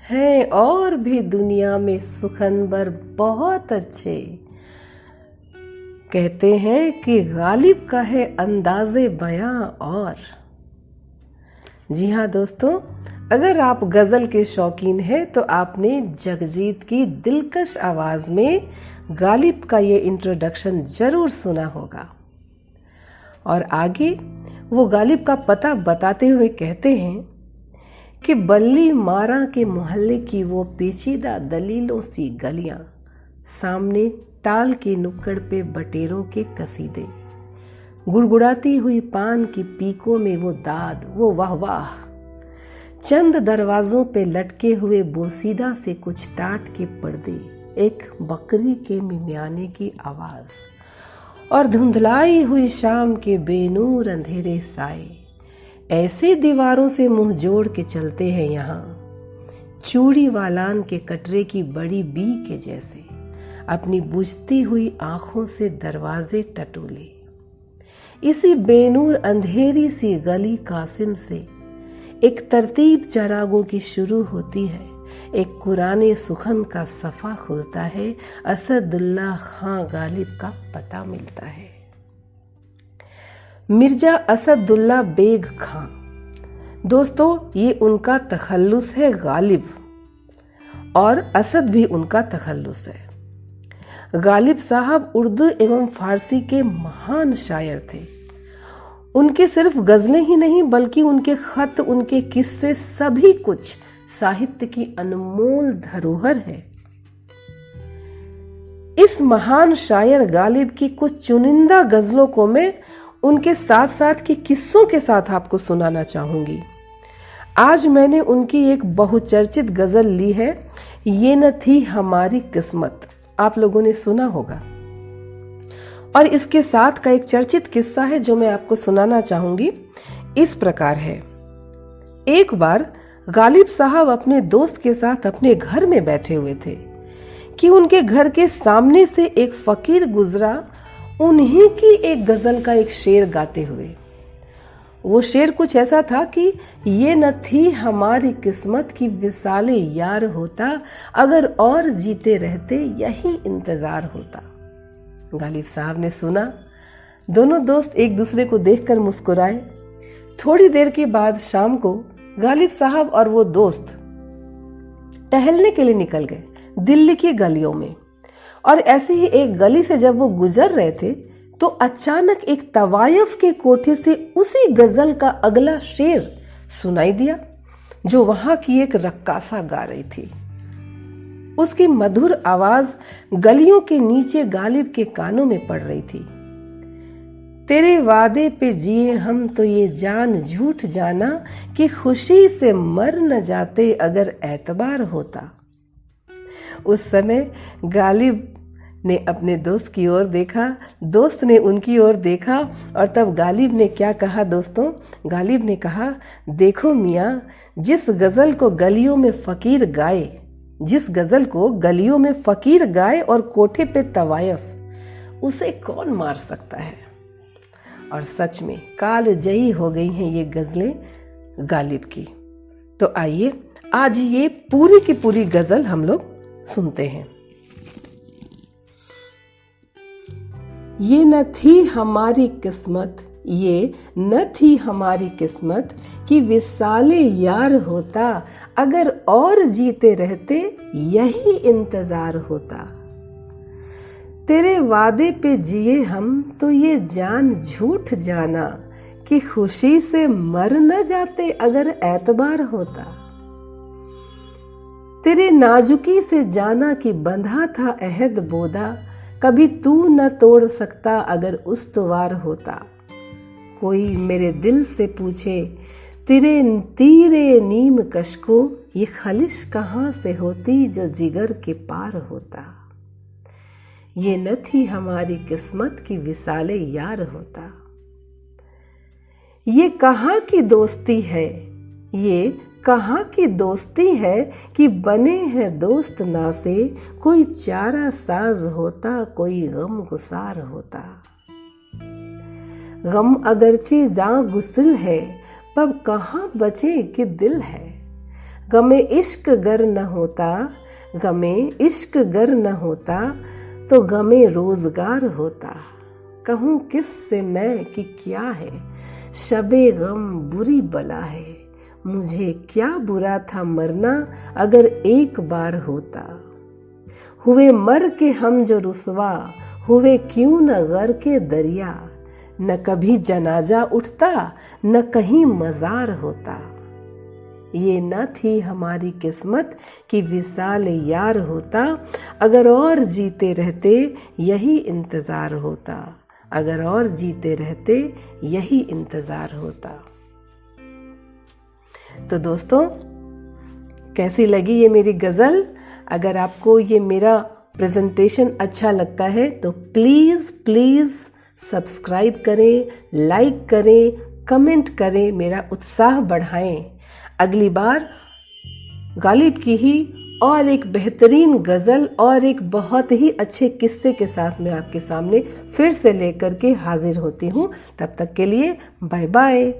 हैं और भी दुनिया में सुखनबर बहुत अच्छे। कहते हैं कि गालिब का है अंदाज़े बयां और। जी हाँ दोस्तों, अगर आप गज़ल के शौकीन हैं तो आपने जगजीत की दिलकश आवाज़ में गालिब का ये इंट्रोडक्शन ज़रूर सुना होगा। और आगे वो गालिब का पता बताते हुए कहते हैं कि बल्ली मारा के मोहल्ले की वो पेचीदा दलीलों सी गलियां, सामने टाल की नुक्कड़ पे बटेरों के कसीदे, गुड़गुड़ाती हुई पान की पीकों में वो दाद, वो वाह वाह, चंद दरवाजों पे लटके हुए बोसीदा से कुछ टाट के पर्दे, एक बकरी के मिमियाने की आवाज और धुंधलाई हुई शाम के बेनूर अंधेरे साए ऐसे दीवारों से मुंह जोड़ के चलते हैं यहाँ, चूड़ी वालान के कटरे की बड़ी बी के जैसे अपनी बुझती हुई आंखों से दरवाजे टटोले। इसी बेनूर अंधेरी सी गली कासिम से एक तरतीब चरागों की शुरू होती है, एक कुराने सुखन का सफ़ा खुलता है, असदुल्ला खां गालिब का पता मिलता है। मिर्जा असदुल्ला बेग खां, दोस्तों ये उनका तखल्लुस है गालिब, और असद भी उनका तखल्लुस है। गालिब साहब उर्दू एवं फारसी के महान शायर थे। उनके सिर्फ गज़लें ही नहीं बल्कि उनके खत, उनके किस्से, सभी कुछ साहित्य की अनमोल धरोहर है। इस महान शायर गालिब की कुछ चुनिंदा गज़लों को मैं उनके साथ साथ के किस्सों के साथ आपको सुनाना चाहूंगी। आज मैंने उनकी एक बहुचर्चित गज़ल ली है, ये न थी हमारी किस्मत, आप लोगों ने सुना होगा। और इसके साथ का एक चर्चित किस्सा है जो मैं आपको सुनाना चाहूंगी, इस प्रकार है। एक बार गालिब साहब अपने दोस्त के साथ अपने घर में बैठे हुए थे कि उनके घर के सामने से एक फकीर गुजरा, उन्हीं की एक गजल का एक शेर गाते हुए। वो शेर कुछ ऐसा था कि ये न थी हमारी किस्मत की विसाले यार होता, अगर और जीते रहते यही इंतजार होता। गालिब साहब ने सुना, दोनों दोस्त एक दूसरे को देखकर मुस्कुराए। थोड़ी देर के बाद शाम को गालिब साहब और वो दोस्त टहलने के लिए निकल गए दिल्ली की गलियों में। और ऐसे ही एक गली से जब वो गुजर रहे थे तो अचानक एक तवायफ के कोठे से उसी गजल का अगला शेर सुनाई दिया जो वहां की एक रक्कासा गा रही थी। उसकी मधुर आवाज गलियों के नीचे गालिब के कानों में पड़ रही थी। तेरे वादे पे जिए हम तो ये जान झूठ जाना कि खुशी से मर न जाते अगर एतबार होता। उस समय गालिब ने अपने दोस्त की ओर देखा, दोस्त ने उनकी ओर देखा, और तब गालिब ने क्या कहा दोस्तों? गालिब ने कहा, देखो मियाँ, जिस गज़ल को गलियों में फ़कीर गाए, जिस गज़ल को गलियों में फ़कीर गाए और कोठे पे तवायफ, उसे कौन मार सकता है? और सच में कालजयी हो गई हैं ये गज़लें गालिब की। तो आइए आज ये पूरी की पूरी गज़ल हम लोग सुनते हैं। ये न थी हमारी किस्मत, ये न थी हमारी किस्मत कि विसाले यार होता, अगर और जीते रहते यही इंतजार होता। तेरे वादे पे जिए हम तो ये जान झूठ जाना कि खुशी से मर न जाते अगर एतबार होता। तेरे नाजुकी से जाना कि बंधा था अहद बोदा, कभी तू न तोड़ सकता अगर उस्तवार होता। कोई मेरे दिल से पूछे तेरे तीरे नीम कश को, ये खलिश कहाँ से होती जो जिगर के पार होता। ये न थी हमारी किस्मत की विसाले यार होता। ये कहाँ की दोस्ती है, ये कहाँ की दोस्ती है कि बने हैं दोस्त ना से, कोई चारा साज होता, कोई गम गुसार होता। गम अगरचे जां गुसिल है, पब कहाँ बचे कि दिल है। गमे इश्क गर न होता, गमे इश्क गर न होता तो गमे रोजगार होता। कहूँ किस से मैं कि क्या है, शबे गम बुरी बला है। मुझे क्या बुरा था मरना अगर एक बार होता। हुए मर के हम जो रुसवा, हुए क्यों न गर के दरिया। न कभी जनाजा उठता, न कहीं मजार होता। ये न थी हमारी किस्मत कि विसाल यार होता। अगर और जीते रहते यही इंतजार होता। अगर और जीते रहते यही इंतजार होता। तो दोस्तों, कैसी लगी ये मेरी गज़ल? अगर आपको ये मेरा प्रेजेंटेशन अच्छा लगता है तो प्लीज़ प्लीज़ सब्सक्राइब करें, लाइक करें, कमेंट करें, मेरा उत्साह बढ़ाएं। अगली बार गालिब की ही और एक बेहतरीन गज़ल और एक बहुत ही अच्छे किस्से के साथ मैं आपके सामने फिर से लेकर के हाजिर होती हूँ। तब तक के लिए बाय बाय।